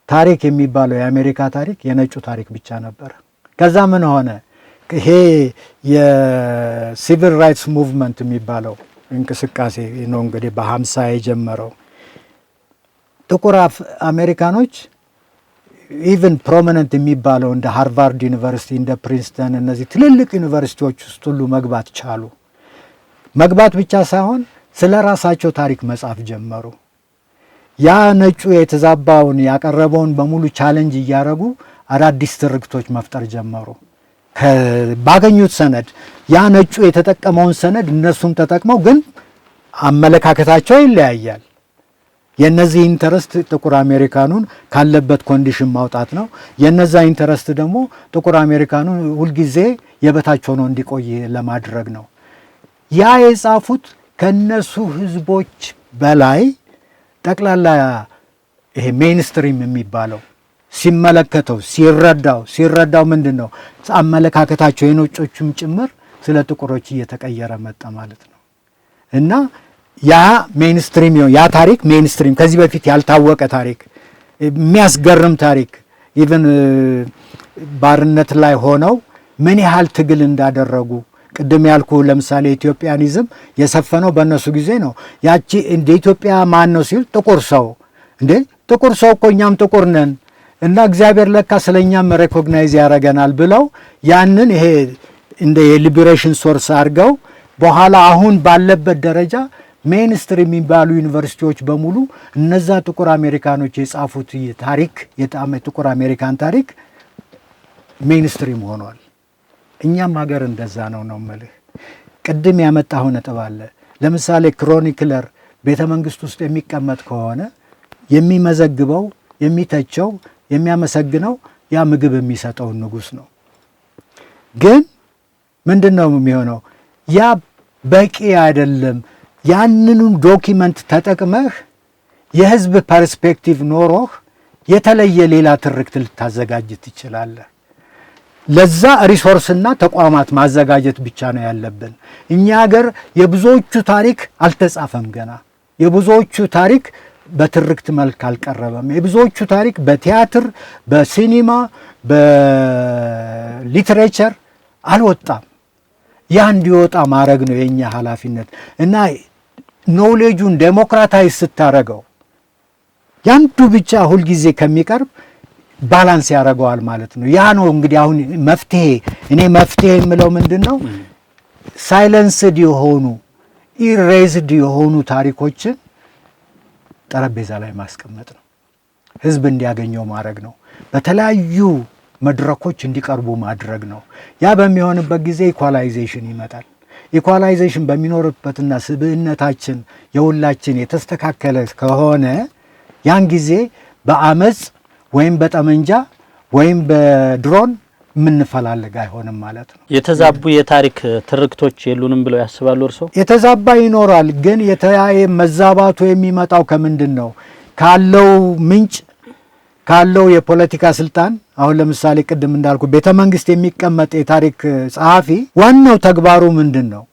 ታሪክ የሚባለው የአሜሪካ ታሪክ የነጩ ታሪክ ብቻ ነበር። ከዛ ምን ሆነ? ይሄ የሲቪል ራይትስ ሙቭመንት የሚባለው እንቅስቃሴ ነው እንግዲህ በ50 የጀመረው። ጥቁር አሜሪካኖች ኢቨን ፕሮሚነንት የሚባለው እንደ ሃርቫርድ ዩኒቨርሲቲ እንደ ፕሪንስተን እነዚህ ትልልቅ ዩኒቨርሲቲዎች ውስጥ ሁሉ መግባት ቻሉ። መግባት ብቻ ሳይሆን ስለ ራሳቸው ታሪክ መጻፍ ጀመሩ። ያ ነጩ የተዛባውን ያቀረበውን በሙሉ ቻሌንጅ እያደረጉ አዳዲስ ትርክቶች መፍጠር ጀመሩ። ባገኙት ሰነድ ያ ነጩ የተጠቀመውን ሰነድ እነሱም ተጠቅመው፣ ግን አመለካከታቸው ይለያያል። የነዚህ ኢንተረስት ጥቁር አሜሪካኑን ካለበት ኮንዲሽን ማውጣት ነው። የነዛ ኢንተረስት ደግሞ ጥቁር አሜሪካኑን ሁልጊዜ የበታች ሆኖ እንዲቆይ ለማድረግ ነው። ያ የጻፉት ከነሱ ህዝቦች በላይ ጠቅላላ ይሄ ሜይንስትሪም የሚባለው ሲመለከተው ሲረዳው ምንድን ነው አመለካከታቸው የነጮቹም ጭምር ስለ ጥቁሮች እየተቀየረ መጣ ማለት ነው። እና ያ ሜይንስትሪም ያ ታሪክ ሜይንስትሪም ከዚህ በፊት ያልታወቀ ታሪክ፣ የሚያስገርም ታሪክ ኢቭን ባርነት ላይ ሆነው ምን ያህል ትግል እንዳደረጉ ቅድም ያልኩ ለምሳሌ ኢትዮጵያኒዝም የሰፈነው በእነሱ ጊዜ ነው። ያቺ እንደ ኢትዮጵያ ማን ነው ሲል ጥቁር ሰው እንዴ ጥቁር ሰው እኮ እኛም ጥቁር ነን እና እግዚአብሔር ለካ ስለኛም ሬኮግናይዝ ያደርገናል ብለው ያንን ይሄ እንደ የሊበሬሽን ሶርስ አድርገው በኋላ አሁን ባለበት ደረጃ ሜይንስትሪም የሚባሉ ዩኒቨርሲቲዎች በሙሉ እነዛ ጥቁር አሜሪካኖች የጻፉት ታሪክ ጥቁር አሜሪካን ታሪክ ሜይንስትሪም ሆኗል። እኛም ሀገር እንደዛ ነው የምልህ። ቅድም ያመጣው ነጥብ አለ። ለምሳሌ ክሮኒክለር ቤተ መንግስት ውስጥ የሚቀመጥ ከሆነ የሚመዘግበው፣ የሚተቸው፣ የሚያመሰግነው ያ ምግብ የሚሰጠውን ንጉስ ነው። ግን ምንድነው የሚሆነው? ያ በቂ አይደለም። ያንኑ ዶኪመንት ተጠቅመህ የህዝብ ፐርስፔክቲቭ ኖሮህ የተለየ ሌላ ትርክት ልታዘጋጅ ትችላለህ። ለዛ ሪሶርስና ተቋማት ማዘጋጀት ብቻ ነው ያለብን። እኛ ሀገር የብዙዎቹ ታሪክ አልተጻፈም ገና። የብዙዎቹ ታሪክ በትርክት መልክ አልቀረበም። የብዙዎቹ ታሪክ በቲያትር፣ በሲኒማ፣ በሊትሬቸር አልወጣም። ያ እንዲወጣ ማድረግ ነው የኛ ኃላፊነት እና ኖሌጁን ዴሞክራታይዝ ስታረገው ያንዱ ብቻ ሁልጊዜ ከሚቀርብ ባላንስ ያደርገዋል ማለት ነው። ያ ነው እንግዲህ አሁን መፍትሄ። እኔ መፍትሄ የምለው ምንድነው ሳይለንስድ የሆኑ ኢሬዝድ የሆኑ ታሪኮችን ጠረጴዛ ላይ ማስቀመጥ ነው። ህዝብ እንዲያገኘው ማድረግ ነው። በተለያዩ መድረኮች እንዲቀርቡ ማድረግ ነው። ያ በሚሆንበት ጊዜ ኢኳላይዜሽን ይመጣል። ኢኳላይዜሽን በሚኖርበትና ስብዕነታችን የሁላችን የተስተካከለ ከሆነ ያን ጊዜ በአመጽ ወይም በጠመንጃ ወይም በድሮን የምንፈላለግ አይሆንም ማለት ነው። የተዛቡ የታሪክ ትርክቶች የሉንም ብለው ያስባሉ እርስዎ? የተዛባ ይኖራል፣ ግን የተያየ መዛባቱ የሚመጣው ከምንድን ነው? ካለው ምንጭ ካለው የፖለቲካ ስልጣን። አሁን ለምሳሌ ቅድም እንዳልኩ ቤተ መንግስት የሚቀመጥ የታሪክ ጸሐፊ ዋናው ተግባሩ ምንድን ነው?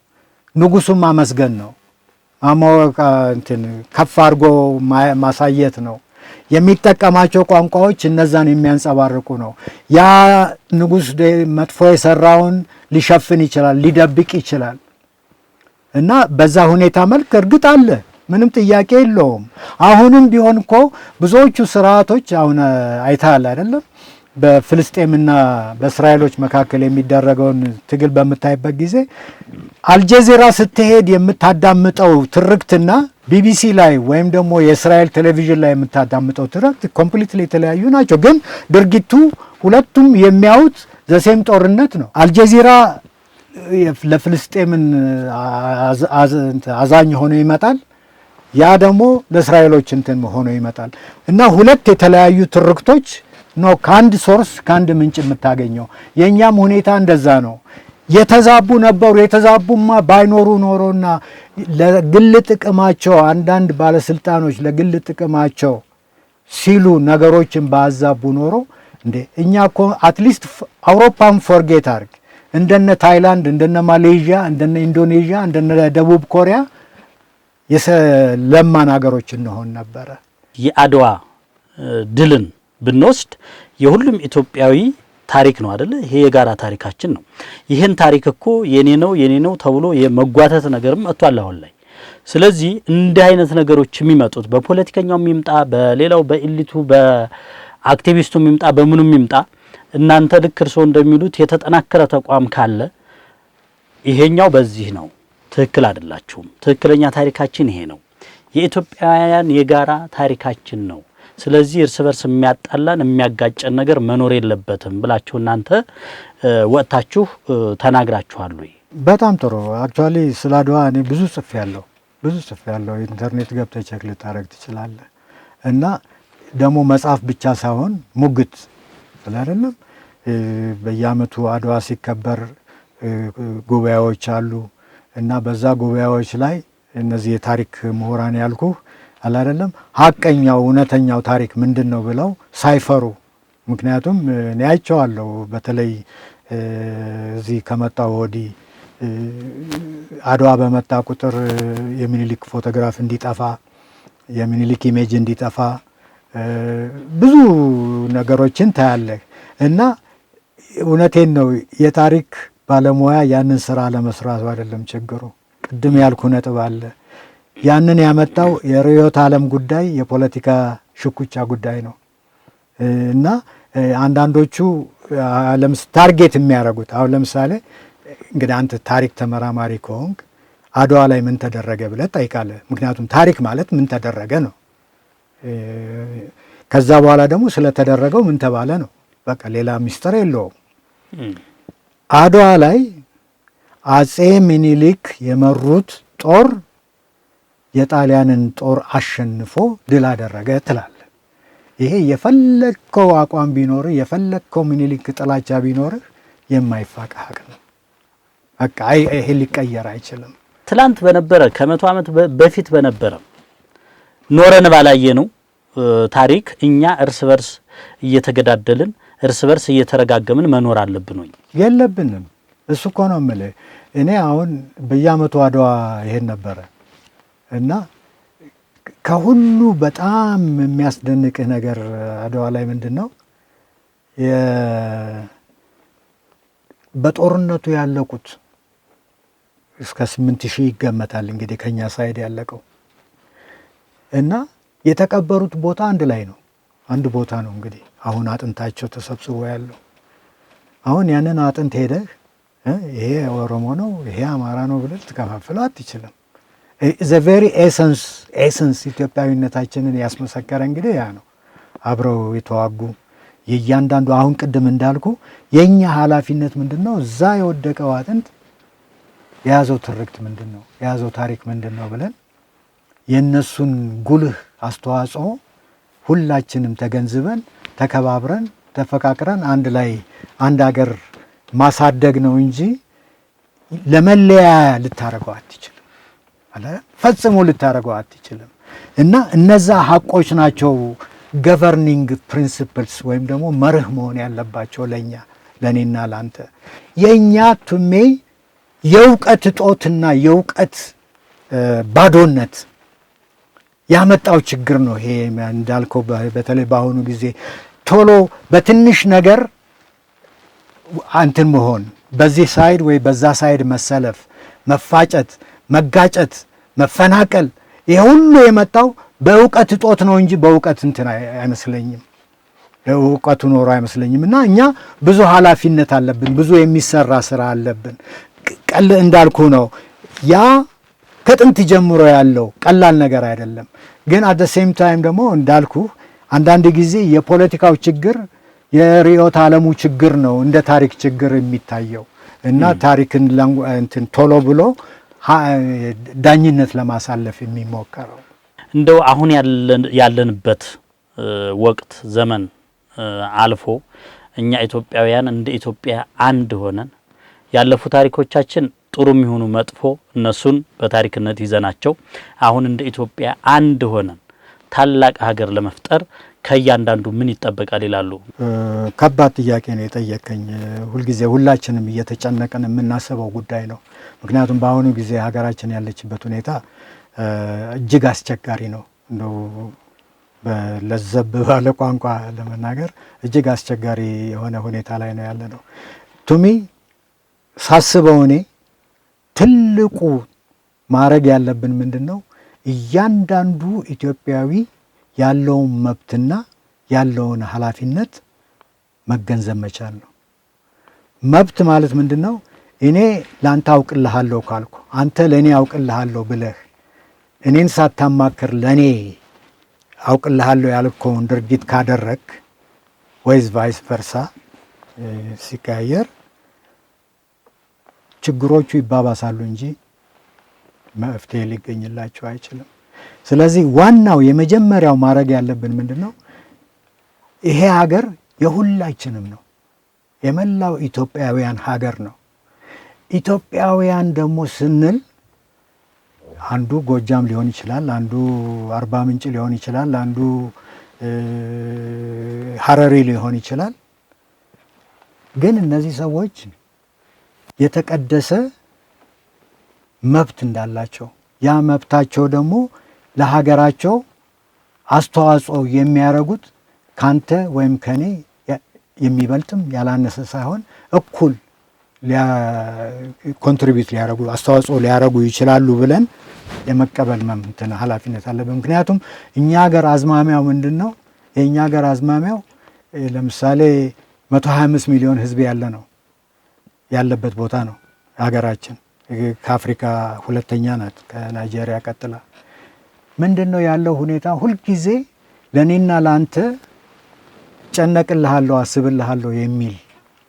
ንጉሱን ማመስገን ነው። ከፍ አድርጎ ማሳየት ነው። የሚጠቀማቸው ቋንቋዎች እነዛን የሚያንጸባርቁ ነው። ያ ንጉስ መጥፎ የሰራውን ሊሸፍን ይችላል፣ ሊደብቅ ይችላል እና በዛ ሁኔታ መልክ እርግጥ አለ፣ ምንም ጥያቄ የለውም። አሁንም ቢሆን እኮ ብዙዎቹ ስርዓቶች አሁን አይተሃል አይደለም? በፍልስጤምና በእስራኤሎች መካከል የሚደረገውን ትግል በምታይበት ጊዜ አልጀዚራ ስትሄድ የምታዳምጠው ትርክትና ቢቢሲ ላይ ወይም ደግሞ የእስራኤል ቴሌቪዥን ላይ የምታዳምጠው ትርክት ኮምፕሊትሊ የተለያዩ ናቸው። ግን ድርጊቱ ሁለቱም የሚያዩት ዘሴም ጦርነት ነው። አልጀዚራ ለፍልስጤምን አዛኝ ሆኖ ይመጣል፣ ያ ደግሞ ለእስራኤሎች እንትን ሆኖ ይመጣል እና ሁለት የተለያዩ ትርክቶች ነው ከአንድ ሶርስ ከአንድ ምንጭ የምታገኘው። የእኛም ሁኔታ እንደዛ ነው። የተዛቡ ነበሩ። የተዛቡማ ባይኖሩ ኖሮና ለግል ጥቅማቸው አንዳንድ ባለስልጣኖች ለግል ጥቅማቸው ሲሉ ነገሮችን ባዛቡ ኖሮ እንዴ እኛ እኮ አትሊስት አውሮፓን ፎርጌት አርግ እንደነ ታይላንድ፣ እንደነ ማሌዥያ፣ እንደነ ኢንዶኔዥያ፣ እንደነ ደቡብ ኮሪያ የለማን ሀገሮች እንሆን ነበረ። የአድዋ ድልን ብንወስድ የሁሉም ኢትዮጵያዊ ታሪክ ነው አይደለ? ይሄ የጋራ ታሪካችን ነው። ይሄን ታሪክ እኮ የኔ ነው ተብሎ የመጓተት ነገርም መጥቷል አሁን ላይ። ስለዚህ እንዲህ አይነት ነገሮች የሚመጡት በፖለቲከኛው የሚምጣ በሌላው በኢሊቱ በአክቲቪስቱ የሚምጣ በምኑም የሚምጣ እናንተ ልክ እርስዎ እንደሚሉት የተጠናከረ ተቋም ካለ ይሄኛው በዚህ ነው ትክክል አይደላችሁም፣ ትክክለኛ ታሪካችን ይሄ ነው፣ የኢትዮጵያውያን የጋራ ታሪካችን ነው፣ ስለዚህ እርስ በርስ የሚያጣላን የሚያጋጨን ነገር መኖር የለበትም ብላችሁ እናንተ ወጥታችሁ ተናግራችኋል ወይ? በጣም ጥሩ። አክቹአሊ ስለ አድዋ እኔ ብዙ ጽፌያለሁ። ኢንተርኔት ገብተህ ቼክ ልታረግ ትችላለህ። እና ደግሞ መጽሐፍ ብቻ ሳይሆን ሙግት ስለ አይደለም በየአመቱ አድዋ ሲከበር ጉባኤዎች አሉ እና በዛ ጉባኤዎች ላይ እነዚህ የታሪክ ምሁራን ያልኩ አይደለም ሀቀኛው እውነተኛው ታሪክ ምንድነው ብለው ሳይፈሩ፣ ምክንያቱም እኔ አይቼዋለሁ በተለይ እዚህ ከመጣው ወዲህ አድዋ በመጣ ቁጥር የሚኒሊክ ፎቶግራፍ እንዲጠፋ የሚኒሊክ ኢሜጅ እንዲጠፋ ብዙ ነገሮችን ታያለህ እና እውነቴን ነው የታሪክ ባለሙያ ያንን ስራ ለመስራት አይደለም ችግሩ። ቅድም ያልኩ ነጥብ አለ። ያንን ያመጣው የርዕዮተ ዓለም ጉዳይ የፖለቲካ ሽኩቻ ጉዳይ ነው እና አንዳንዶቹ ታርጌት የሚያደርጉት አሁን ለምሳሌ እንግዲህ አንተ ታሪክ ተመራማሪ ከሆንክ አድዋ ላይ ምን ተደረገ ብለህ ጠይቃለህ። ምክንያቱም ታሪክ ማለት ምን ተደረገ ነው። ከዛ በኋላ ደግሞ ስለተደረገው ምን ተባለ ነው። በቃ ሌላ ሚስጥር የለውም። አድዋ ላይ አጼ ሚኒሊክ የመሩት ጦር የጣሊያንን ጦር አሸንፎ ድል አደረገ ትላለህ። ይሄ የፈለከው አቋም ቢኖርህ የፈለከው ሚኒሊክ ጥላቻ ቢኖርህ የማይፋቅ ሀቅ ነው። በቃ ይሄ ሊቀየር አይችልም። ትላንት በነበረ ከ100 ዓመት በፊት በነበረ ኖረን ባላየነው ታሪክ እኛ እርስ በርስ እየተገዳደልን እርስ በርስ እየተረጋገምን መኖር አለብን ወይ? የለብንም። እሱ እኮ ነው የምልህ። እኔ አሁን በየዓመቱ አድዋ ይሄን ነበረ እና ከሁሉ በጣም የሚያስደንቅህ ነገር አድዋ ላይ ምንድነው በጦርነቱ ያለቁት እስከ 8000 ይገመታል እንግዲህ ከኛ ሳይድ ያለቀው እና የተቀበሩት ቦታ አንድ ላይ ነው። አንድ ቦታ ነው እንግዲህ አሁን አጥንታቸው ተሰብስቦ ያለው። አሁን ያንን አጥንት ሄደህ ይሄ ኦሮሞ ነው ይሄ አማራ ነው ብለህ ትከፋፍለው አትችልም። ዘ ቬሪ ኤሰንስ ኢትዮጵያዊነታችንን ያስመሰከረ እንግዲህ ያ ነው። አብረው የተዋጉ የእያንዳንዱ አሁን ቅድም እንዳልኩ የኛ ኃላፊነት ምንድነው? እዛ የወደቀው አጥንት የያዘው ትርክት ምንድነው? የያዘው ታሪክ ምንድነው ብለን የነሱን ጉልህ አስተዋጽኦ ሁላችንም ተገንዝበን ተከባብረን ተፈቃቅረን አንድ ላይ አንድ ሀገር ማሳደግ ነው እንጂ ለመለያ ልታረገው አትችልም አለ ፈጽሞ ልታረገው አትችልም። እና እነዛ ሐቆች ናቸው ገቨርኒንግ ፕሪንሲፕልስ ወይም ደግሞ መርህ መሆን ያለባቸው ለኔና ላንተ። የኛ ቱሜ የእውቀት እጦትና የእውቀት ባዶነት ያመጣው ችግር ነው። ይሄ እንዳልከው በተለይ በአሁኑ ጊዜ ቶሎ በትንሽ ነገር አንተን መሆን በዚህ ሳይድ ወይ በዛ ሳይድ መሰለፍ፣ መፋጨት፣ መጋጨት፣ መፈናቀል ይሄ ሁሉ የመጣው በእውቀት እጦት ነው እንጂ በእውቀት እንትን አይመስለኝም። እውቀቱ ኖሮ አይመስለኝም። እና እኛ ብዙ ኃላፊነት አለብን፣ ብዙ የሚሰራ ስራ አለብን። ቀል እንዳልኩ ነው ያ ከጥንት ጀምሮ ያለው ቀላል ነገር አይደለም። ግን አት ዘ ሴም ታይም ደግሞ እንዳልኩ አንዳንድ ጊዜ የፖለቲካው ችግር የርዕዮተ ዓለሙ ችግር ነው እንደ ታሪክ ችግር የሚታየው እና ታሪክን እንትን ቶሎ ብሎ ዳኝነት ለማሳለፍ የሚሞከረው እንደው አሁን ያለንበት ወቅት ዘመን አልፎ እኛ ኢትዮጵያውያን እንደ ኢትዮጵያ አንድ ሆነን ያለፉ ታሪኮቻችን ጥሩ የሚሆኑ መጥፎ እነሱን በታሪክነት ይዘናቸው አሁን እንደ ኢትዮጵያ አንድ ሆነን ታላቅ ሀገር ለመፍጠር ከያንዳንዱ ምን ይጠበቃል ይላሉ? ከባድ ጥያቄ ነው የጠየቀኝ። ሁልጊዜ ሁላችንም እየተጨነቀን የምናስበው ጉዳይ ነው። ምክንያቱም በአሁኑ ጊዜ ሀገራችን ያለችበት ሁኔታ እጅግ አስቸጋሪ ነው። እንደው ለዘብ ባለ ቋንቋ ለመናገር እጅግ አስቸጋሪ የሆነ ሁኔታ ላይ ነው ያለ ነው። ቱሚ ሳስበው እኔ ትልቁ ማድረግ ያለብን ምንድነው? እያንዳንዱ ኢትዮጵያዊ ያለውን መብትና ያለውን ኃላፊነት መገንዘብ መቻል ነው። መብት ማለት ምንድነው? እኔ ላንተ አውቅልሃለሁ ካልኩ አንተ ለኔ አውቅልሃለሁ ብለህ እኔን ሳታማክር ለኔ አውቅልሃለሁ ያልከውን ድርጊት ካደረክ ወይስ ቫይስ ቨርሳ ሲቀያየር ችግሮቹ ይባባሳሉ እንጂ መፍትሄ ሊገኝላቸው አይችልም። ስለዚህ ዋናው የመጀመሪያው ማድረግ ያለብን ምንድነው? ይሄ ሀገር የሁላችንም ነው። የመላው ኢትዮጵያውያን ሀገር ነው። ኢትዮጵያውያን ደግሞ ስንል አንዱ ጎጃም ሊሆን ይችላል፣ አንዱ አርባ ምንጭ ሊሆን ይችላል፣ አንዱ ሀረሪ ሊሆን ይችላል። ግን እነዚህ ሰዎች የተቀደሰ መብት እንዳላቸው ያ መብታቸው ደግሞ ለሀገራቸው አስተዋጽኦ የሚያደርጉት ካንተ ወይም ከኔ የሚበልጥም ያላነሰ ሳይሆን እኩል ኮንትሪቢዩት ሊያደርጉ አስተዋጽኦ ሊያደርጉ ይችላሉ ብለን የመቀበል መምተና ኃላፊነት አለብን። ምክንያቱም እኛ ሀገር አዝማሚያው ምንድነው? የኛ ሀገር አዝማሚያው ለምሳሌ 125 ሚሊዮን ህዝብ ያለበት ቦታ ነው ሀገራችን። ከአፍሪካ ሁለተኛ ናት ከናይጄሪያ ቀጥላ። ምንድነው ያለው ሁኔታ? ሁልጊዜ ለኔና ላንተ ጨነቅልሃለሁ አስብልሃለሁ የሚል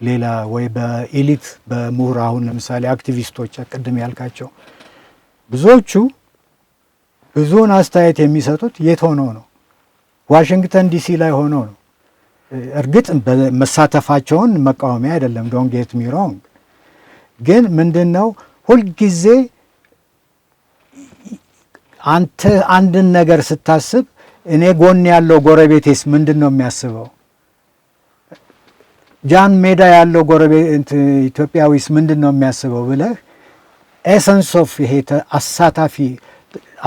ሌላ ወይ በኤሊት በምሁር አሁን ለምሳሌ አክቲቪስቶች ቅድም ያልካቸው ብዙውን አስተያየት የሚሰጡት የት ሆነው ነው? ዋሽንግተን ዲሲ ላይ ሆነው ነው። እርግጥ መሳተፋቸውን መቃወሚያ አይደለም፣ ዶንት ጌት ሚ ሮንግ። ግን ምንድነው ሁልጊዜ አንተ አንድን ነገር ስታስብ እኔ ጎን ያለው ጎረቤቴስ ምንድነው የሚያስበው? ጃን ሜዳ ያለው ጎረቤት ኢትዮጵያዊስ ምንድነው የሚያስበው ብለህ ኤሰንስ ኦፍ ይሄ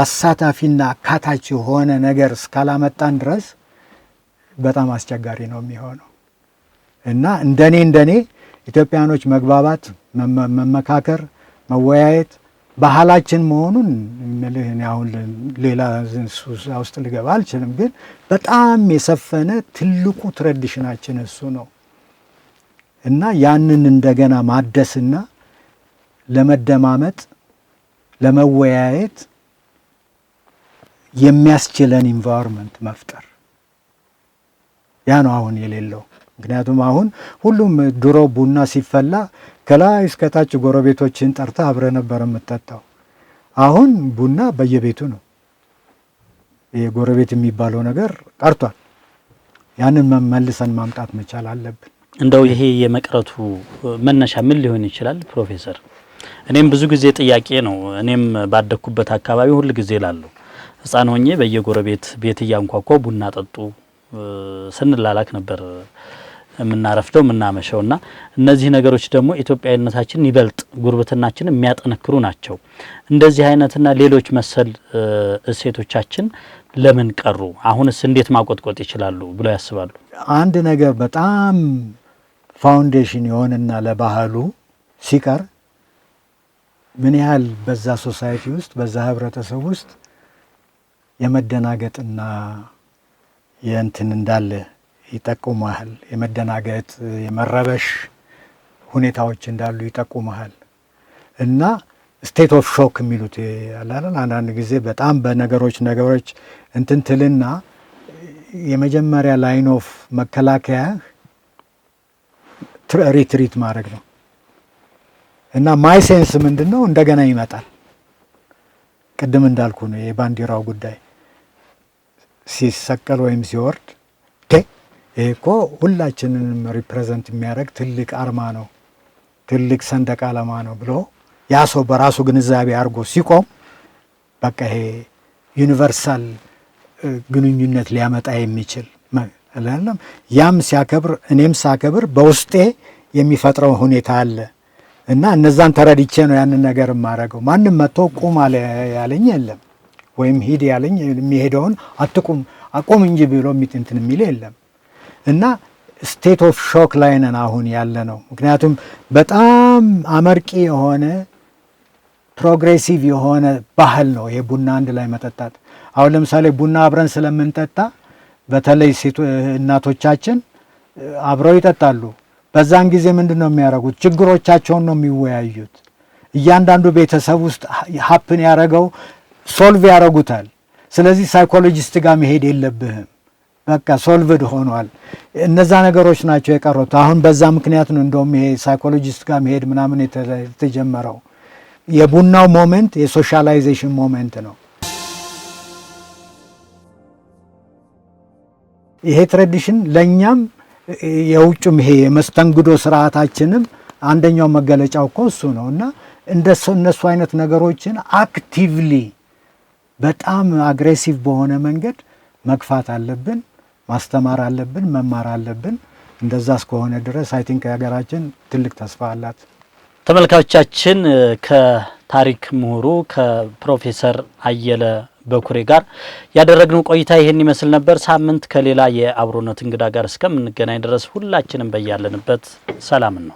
አሳታፊና አካታች የሆነ ነገር እስካላመጣን ድረስ በጣም አስቸጋሪ ነው የሚሆነው እና እንደኔ ኢትዮጵያኖች መግባባት፣ መመካከር፣ መወያየት ባህላችን መሆኑን ምልህ አሁን ሌላ ውስጥ ልገባ አልችልም፣ ግን በጣም የሰፈነ ትልቁ ትራዲሽናችን እሱ ነው እና ያንን እንደገና ማደስና ለመደማመጥ ለመወያየት የሚያስችለን ኢንቫይሮንመንት መፍጠር ያ ነው አሁን የሌለው። ምክንያቱም አሁን ሁሉም ድሮ ቡና ሲፈላ ከላይ እስከታች ጎረቤቶችን ጠርታ አብረ ነበር የምትጠጣው። አሁን ቡና በየቤቱ ነው። የጎረቤት የሚባለው ነገር ቀርቷል። ያንን መልሰን ማምጣት መቻል አለብን። እንደው ይሄ የመቅረቱ መነሻ ምን ሊሆን ይችላል ፕሮፌሰር? እኔም ብዙ ጊዜ ጥያቄ ነው። እኔም ባደኩበት አካባቢ ሁሉ ጊዜ ላለው ህፃን ሆኜ በየጎረቤት ቤት እያንኳኳው ቡና ጠጡ ስንላላክ ነበር የምናረፍደው የምናመሸውና እነዚህ ነገሮች ደግሞ ኢትዮጵያዊነታችንን ይበልጥ ጉርብትናችንን የሚያጠነክሩ ናቸው። እንደዚህ አይነትና ሌሎች መሰል እሴቶቻችን ለምን ቀሩ? አሁንስ እንዴት ማቆጥቆጥ ይችላሉ ብለው ያስባሉ? አንድ ነገር በጣም ፋውንዴሽን የሆነና ለባህሉ ሲቀር ምን ያህል በዛ ሶሳይቲ ውስጥ በዛ ህብረተሰብ ውስጥ የመደናገጥና የእንትን እንዳለ ይጠቁማል። የመደናገጥ የመረበሽ ሁኔታዎች እንዳሉ ይጠቁማል እና ስቴት ኦፍ ሾክ የሚሉት ያላል። አንዳንድ ጊዜ በጣም በነገሮች እንትን ትልና የመጀመሪያ ላይን ኦፍ መከላከያ ሪትሪት ማድረግ ነው እና ማይ ሴንስ ምንድነው እንደገና ይመጣል። ቅድም እንዳልኩ ነው የባንዲራው ጉዳይ ሲሰቀል ወይም ሲወርድ ይሄ እኮ ሁላችንንም ሪፕሬዘንት የሚያደርግ ትልቅ አርማ ነው፣ ትልቅ ሰንደቅ ዓላማ ነው ብሎ ያ ሰው በራሱ ግንዛቤ አድርጎ ሲቆም በቃ ይሄ ዩኒቨርሳል ግንኙነት ሊያመጣ የሚችል አይደለም። ያም ሲያከብር እኔም ሳከብር በውስጤ የሚፈጥረው ሁኔታ አለ እና እነዛን ተረድቼ ነው ያንን ነገር የማደርገው። ማንም መጥቶ ቁም አለ ያለኝ የለም፣ ወይም ሂድ ያለኝ የሚሄደውን አትቁም አቁም እንጂ ብሎ እንትን የሚል የለም እና ስቴት ኦፍ ሾክ ላይ ነን አሁን ያለ ነው። ምክንያቱም በጣም አመርቂ የሆነ ፕሮግሬሲቭ የሆነ ባህል ነው ይሄ ቡና አንድ ላይ መጠጣት። አሁን ለምሳሌ ቡና አብረን ስለምንጠጣ በተለይ እናቶቻችን አብረው ይጠጣሉ። በዛን ጊዜ ምንድን ነው የሚያደርጉት? ችግሮቻቸውን ነው የሚወያዩት። እያንዳንዱ ቤተሰብ ውስጥ ሀፕን ያደረገው ሶልቭ ያደረጉታል። ስለዚህ ሳይኮሎጂስት ጋር መሄድ የለብህም፣ በቃ ሶልቭድ ሆኗል። እነዛ ነገሮች ናቸው የቀሩት። አሁን በዛ ምክንያት ነው እንደውም ይሄ ሳይኮሎጂስት ጋር መሄድ ምናምን የተጀመረው። የቡናው ሞመንት የሶሻላይዜሽን ሞመንት ነው። ይሄ ትራዲሽን ለኛም የውጭም ይሄ የመስተንግዶ ስርዓታችንም አንደኛው መገለጫው እኮ እሱ ነው እና እነሱ አይነት ነገሮችን አክቲቭሊ በጣም አግሬሲቭ በሆነ መንገድ መግፋት አለብን፣ ማስተማር አለብን፣ መማር አለብን። እንደዛ እስከሆነ ድረስ አይ ቲንክ ሀገራችን ትልቅ ተስፋ አላት። ተመልካቾቻችን ከታሪክ ምሁሩ ከፕሮፌሰር አየለ በኩሬ ጋር ያደረግነው ቆይታ ይሄን ይመስል ነበር። ሳምንት ከሌላ የአብሮነት እንግዳ ጋር እስከምንገናኝ ድረስ ሁላችንም በያለንበት ሰላም ነው።